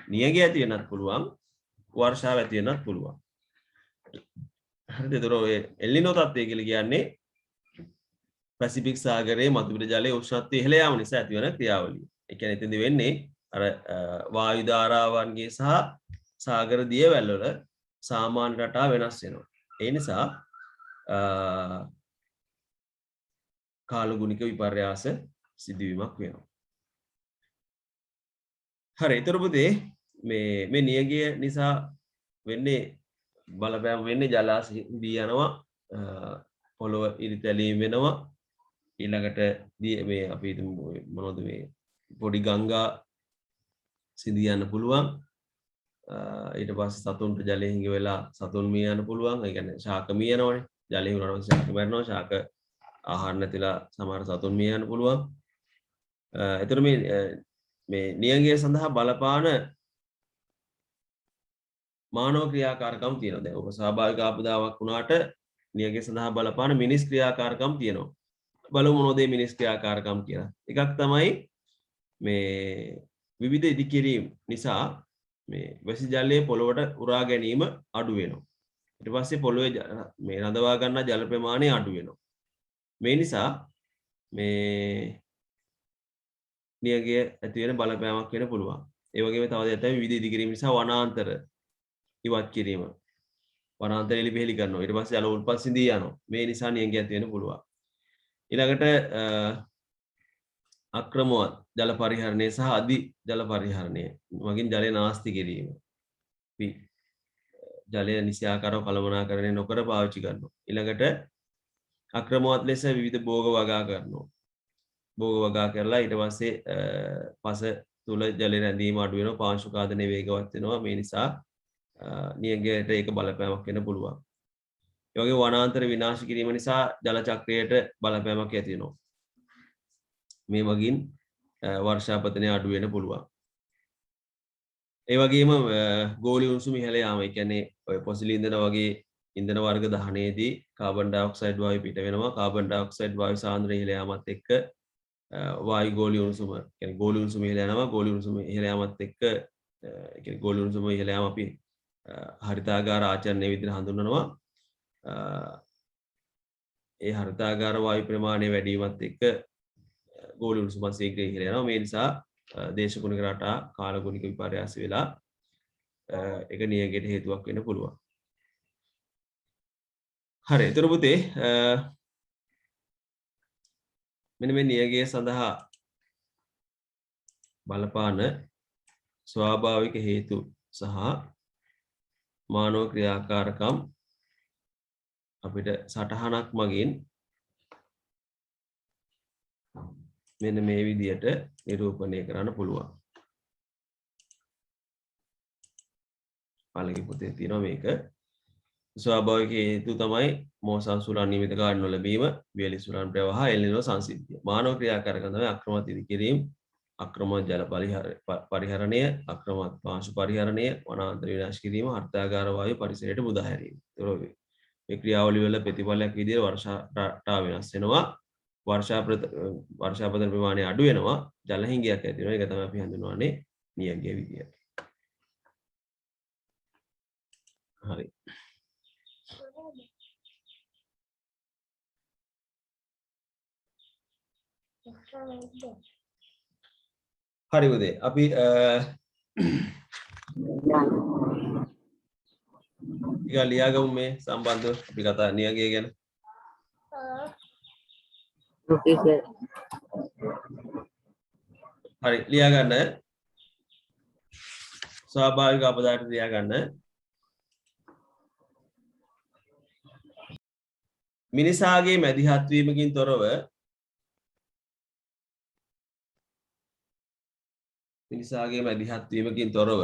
[SPEAKER 1] නියගය ඇති වෙන්නත් පුළුවන්. වර්ෂාව ඇති වෙන්නත් පුළුවන්. හරිද? ඒතර ඔය එල් නිනෝ තත්ත්වය කියලා කියන්නේ පැසිෆික් සාගරයේ මතුපිට ජලයේ උෂ්ණත්වය ඉහළ යාම නිසා ඇති වෙන ක්‍රියාවලිය. ඒ කියන්නේ එතෙන්ද වෙන්නේ අර වායු ධාරාවන්ගේ සහ සාගර දියවැල් වල සාමාන්‍ය රටා වෙනස් වෙනවා. ඒ නිසා කාලගුණික විපර්යාස සිදුවීමක් වෙනවා. හරි. ඊතර පුතේ මේ නියගය නිසා වෙන්නේ බලපෑම් වෙන්නේ ජලාශ දී යනවා පොළොව ඉරිතැලීම් වෙනවා ඊළඟට මේ අපි මොනවද මේ පොඩි ගංගා සිඳී යන්න පුළුවන් ඊට පස්සේ සතුන්ට ජලය හිඟ වෙලා සතුන් මිය යන්න පුළුවන්. ඒ කියන්නේ ශාක මිය යනවනේ. ජලය හිඟුනට පස්සේ ශාක මැරෙනවා. ශාක ආහාර නැතිලා සමහර සතුන් මිය යන්න පුළුවන්. එතකොට මේ නියඟය සඳහා බලපාන මානව ක්‍රියාකාරකම් තියෙනවා. දැන් ඔබ ස්වාභාවික ආපදාවක් වුණාට නියඟය සඳහා බලපාන මිනිස් ක්‍රියාකාරකම් තියෙනවා. බලමු මොනවද මේ මිනිස් ක්‍රියාකාරකම් කියලා. එකක් තමයි මේ විවිධ ඉදිකිරීම් නිසා මේ වැසි ජලයේ පොළොවට උරා ගැනීම අඩු වෙනවා. ඊට පස්සේ පොළොවේ මේ රඳවා ගන්නා ජල ප්‍රමාණය අඩු වෙනවා. මේ නිසා මේ නියඟය ඇති වෙන බලපෑමක් වෙන්න පුළුවන්. ඒ වගේම තව දෙයක් තමයි විවිධ ඉදිකිරීම් නිසා වනාන්තර ඉවත් කිරීම. වනාන්තර එලිපෙහෙලි කරනවා. ඊට පස්සේ ජල උල්පත් සිඳී යනවා. මේ නිසා නියඟය ඇති වෙන්න පුළුවන්. ඊළඟට අක්‍රමවත් ජල පරිහරණය සහ අධි ජල පරිහරණය මගින් ජලය නාස්ති කිරීම. ජලය නිසියාකාරව කළමනාකරණය නොකර පාවිච්චි කරනවා. ඊළඟට අක්‍රමවත් ලෙස විවිධ භෝග වගා කරනවා. භෝග වගා කරලා ඊට පස්සේ පස තුල ජලය රැඳීම අඩු වෙනවා. පාංශු ඝාතනය වේගවත් වෙනවා. මේ නිසා නියඟයට ඒක බලපෑමක් වෙන්න පුළුවන්. ඒ වගේ වනාන්තර විනාශ කිරීම නිසා ජල චක්‍රයට බලපෑමක් ඇති වෙනවා. මේ වගින් වර්ෂාපතනය අඩු වෙන්න පුළුවන්. ඒ වගේම ගෝලීය උණුසුම ඉහළ යාම, ඒ කියන්නේ ඔය පොසිල් ඉන්ධන වගේ ඉන්ධන වර්ග දහනයේදී කාබන් ඩයොක්සයිඩ් වායු පිට වෙනවා. කාබන් ඩයොක්සයිඩ් වායු සාන්ද්‍රණය ඉහළ යාමත් එක්ක වායු ගෝලීය උණුසුම, කියන්නේ ගෝලීය උණුසුම ඉහළ යනවා. ගෝලීය උණුසුම ඉහළ යාමත් එක්ක කියන්නේ ගෝලීය උණුසුම ඉහළ යාම අපි හරිතාගාර ආචරණය විදිහට හඳුන්වනවා. ඒ හරිතාගාර වායු ප්‍රමාණය වැඩි වීමත් එක්ක ගෝලීය උණුසුම ශීඝ්‍රයෙන් ඉහළ යනවා. මේ නිසා දේශගුණික රටා කාලගුණික විපර්යාස වෙලා ඒක නියඟයට හේතුවක් වෙන්න පුළුවන්. හරි. ඊතර පුතේ මෙන්න මේ නියඟය සඳහා බලපාන ස්වාභාවික හේතු සහ මානව ක්‍රියාකාරකම් අපිට සටහනක් මගින් මෙන්න මේ විදියට නිරූපණය කරන්න පුළුවන්. පළවෙනි පොතේ තියෙනවා මේක. ස්වාභාවික හේතු තමයි මෝසන් සුළං නියමිත කාර්ය නොලැබීම, වියලි සුළං ප්‍රවාහ, එල්නිනෝ සංසිද්ධිය. මානව ක්‍රියාකාරකම් තමයි අක්‍රමවත් ඉදිකිරීම, අක්‍රමවත් ජල පරිහරණය, අක්‍රමවත් පාංශු පරිහරණය, වනාන්තර විනාශ කිරීම, හර්තාගාර වායු පරිසරයට මුදා හැරීම. මේ ක්‍රියාවලිය වල ප්‍රතිඵලයක් විදිහට වර්ෂා රටාව වෙනස් වෙනවා. වර්ෂාපතන ප්‍රමාණය අඩු වෙනවා. ජල හිඟයක් ඇති වෙනවා. ඒක තමයි අපි හඳුන්වන්නේ නියඟය විදියට. හරි. හරි උදේ. අපි ටිකක් ලියාගමු මේ සම්බන්ධව අපි කතා නියඟය ගැන. හරි ලියා ගන්න. ස්වාභාවික අපදාට ලියා ගන්න. මිනිසාගේ මැදිහත් වීමකින් තොරව මිනිසාගේ මැදිහත් වීමකින් තොරව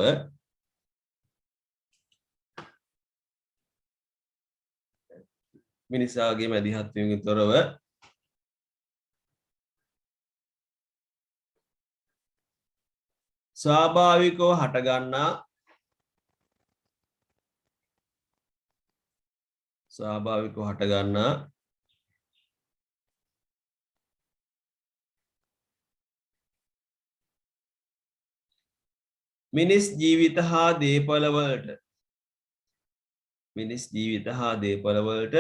[SPEAKER 1] මිනිසාගේ මැදිහත් වීමකින් තොරව ස්වාභාවිකව හටගන්නා මිනිස් ජීවිත හා දේපළවලට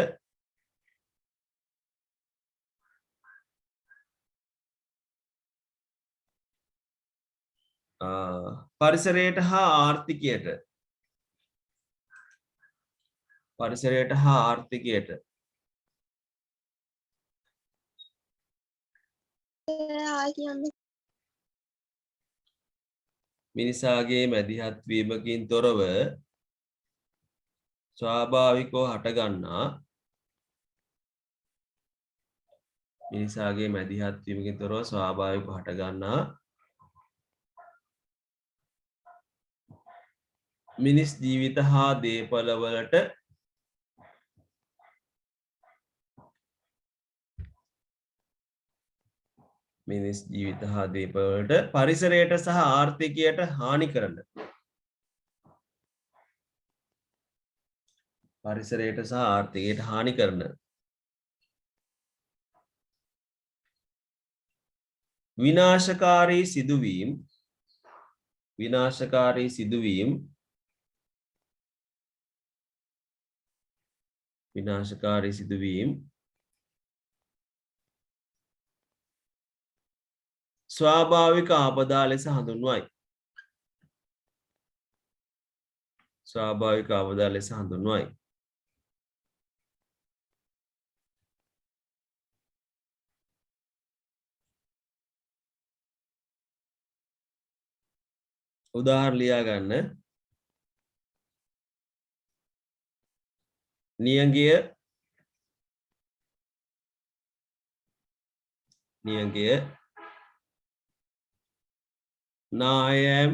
[SPEAKER 1] පරිසරයට හා ආර්ථිකයට මිනිසාගේ මැදිහත් වීමකින් තොරව ස්වාභාවිකව හටගන්නා මිනිස් ජීවිත හා දේපළවලට මිනිස් ජීවිත හා දේපළවලට පරිසරයට සහ ආර්ථිකයට හානි කරන පරිසරයට සහ ආර්ථිකයට හානි කරන විනාශකාරී සිදුවීම් ස්වාභාවික ආපදා ලෙස හඳුන්වයි. ස්වාභාවික ආපදා ලෙස හඳුන්වයි. උදාහරණ ලියා ගන්න. නියඟය නායම්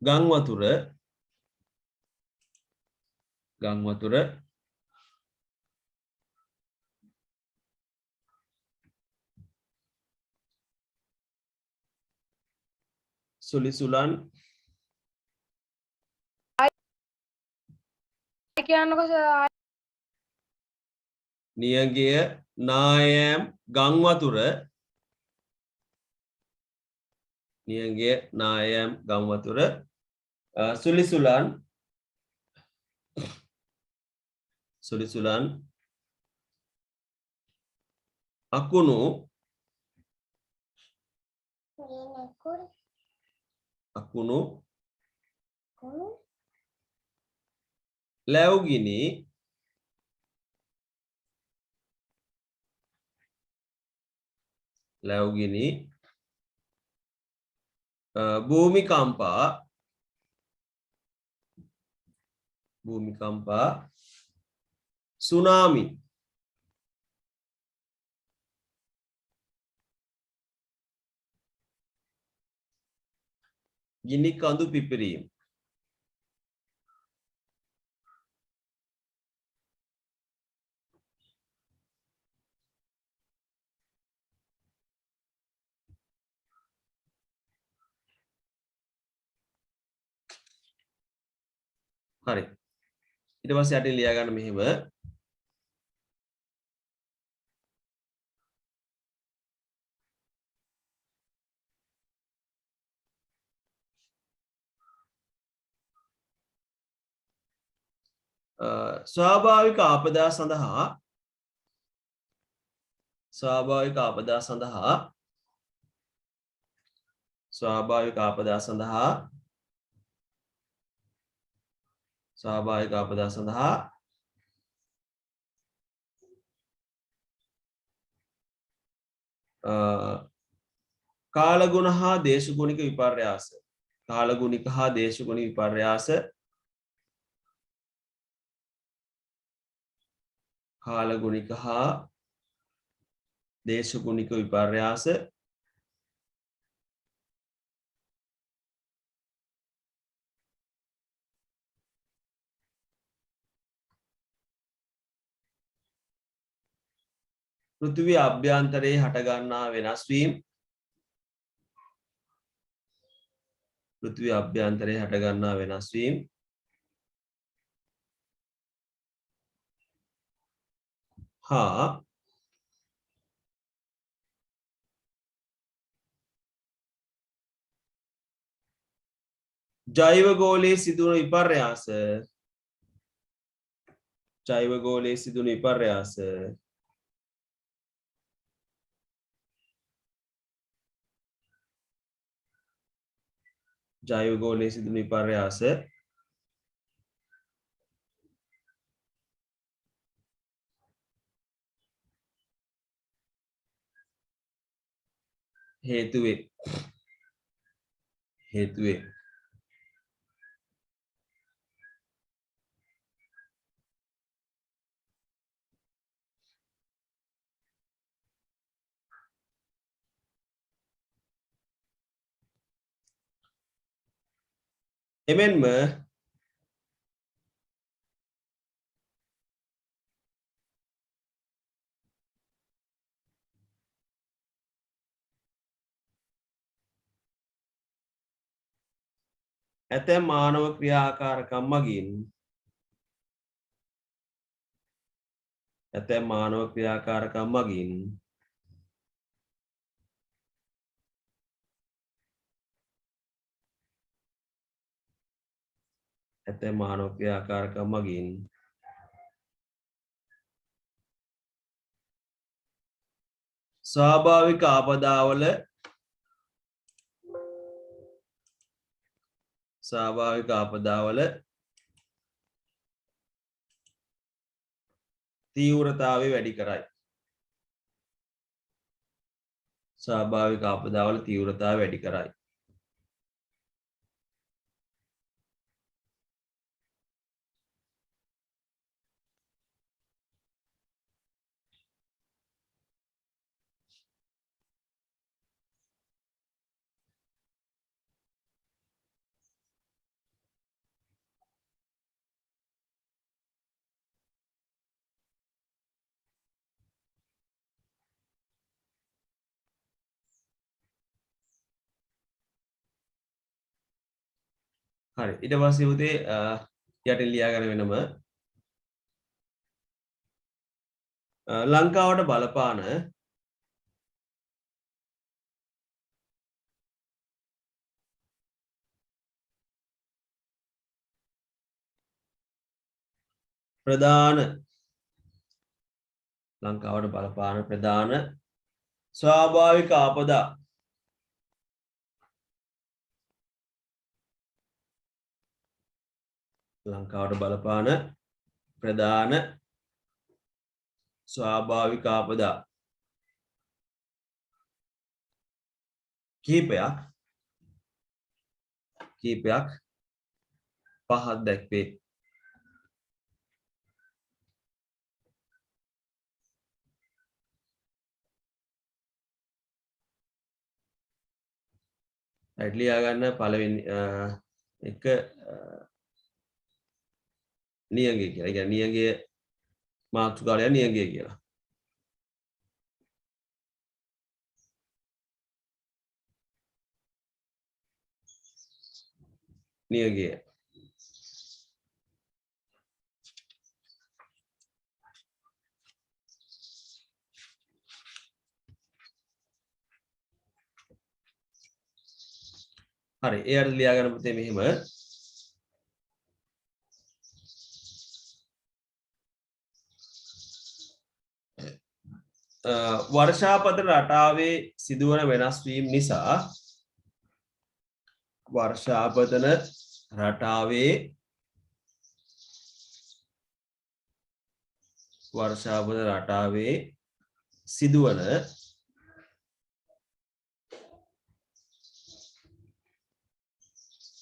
[SPEAKER 1] ගං වතුර සුලිසුලන්
[SPEAKER 2] කියන්නකෝ සර්.
[SPEAKER 1] නියඟය නායම් ගං වතුර සුලිසුලන් අකුණු ලැව්ගිනි භූමිකම්පා සුනාමි ගිනි කඳු පිපිරීම හරි. ඊට පස්සේ යටින් ලියා ගන්න මෙහෙම ස්වාභාවික ආපදා සඳහා කාලගුණ හා දේශගුණික විපර්යාස පෘථිවිය අභ්‍යන්තරයේ හටගන්නා වෙනස් වීම් හා ජෛවගෝලයේ සිදුවන විපර්යාස හේතු වේ. එමෙන්ම ඇතැම් මානව ක්‍රියාකාරකම් මගින් ඇතැම් මානව ක්‍රියාකාරකම් මගින් ඇතැම් මානව ක්‍රියාකාරකම් මගින් ස්වාභාවික ආපදාවල තීව්‍රතාවය වැඩි කරයි. ස්වාභාවික ආපදාවල තීව්‍රතාවය වැඩි කරයි. හරි ඊට පස්සේ උදේ යටින් ලියාගන්න වෙනම ලංකාවට බලපාන ප්‍රධාන ස්වාභාවික ආපදා ලංකාවට බලපාන ප්‍රධාන ස්වාභාවික ආපදා කීපයක් පහක් දැක්වේ. ලියා ගන්න පළවෙනි එක නියඟය කියලා. ඒ කියන්නේ නියඟය මාතෘකාවල නියඟය කියලා. නියඟය හරි එයාට ලියා ගන්න පුතේ මෙහෙම වර්ෂාපතන රටාවේ සිදුවන වෙනස් වීම නිසා වර්ෂාපතන රටාවේ සිදුවන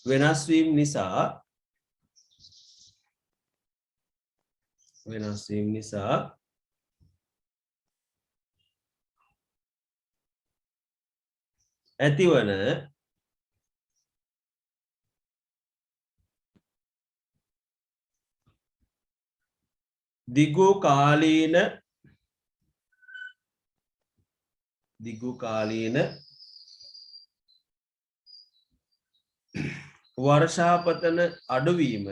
[SPEAKER 1] වෙනස් වීම නිසා ඇතිවන දිගු කාලීන වර්ෂාපතන අඩුවීම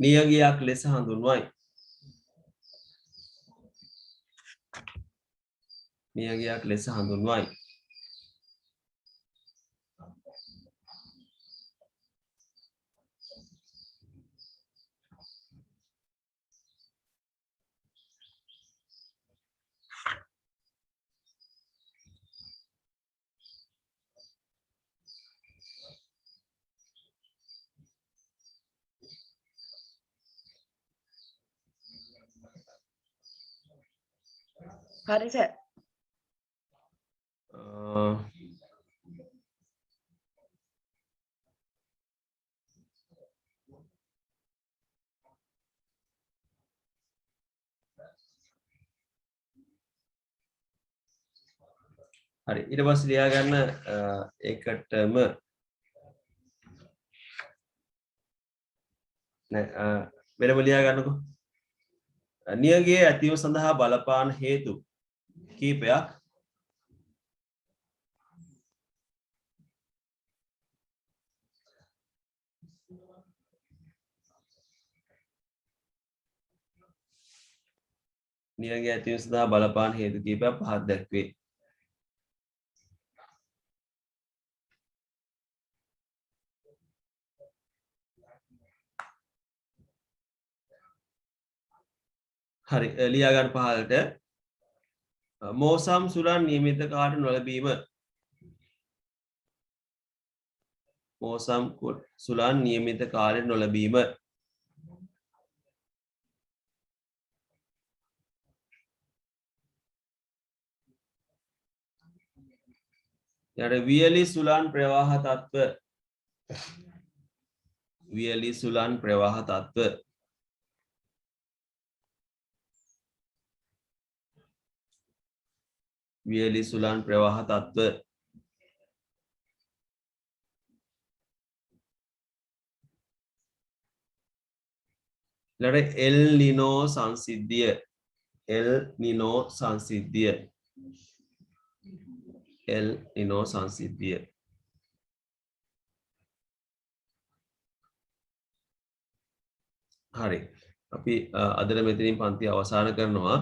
[SPEAKER 1] නියඟයක් ලෙස හඳුන්වයි.
[SPEAKER 2] හරි සර්.
[SPEAKER 1] හරි ඊට පස්සේ ලියා ගන්න ඒකටම නෑ වෙනම ලියා ගන්නකෝ නියගයේ ඇතිවීම සඳහා බලපාන හේතු කීපයක් නියගයේ ඇතිවීම සඳහා බලපාන හේතු කීපයක් පහක් දැක්වේ. හරි ලියා ගන්න පහලට මෝසම් සුළං නියමිත කාලයට නොලැබීම මෝසම් සුළං නියමිත කාලයට නොලැබීම යට වියලි සුළං ප්‍රවාහ තත්ත්ව වියලි සුළං ප්‍රවාහ තත්ත්ව වියලි සුළං ප්‍රවාහ තත්ත්ව ඊළඟට එල් නිනෝ සංසිද්ධිය එල් නිනෝ සංසිද්ධිය එල් නිනෝ සංසිද්ධිය හරි අපි අදට මෙතනින් පන්ති අවසන් කරනවා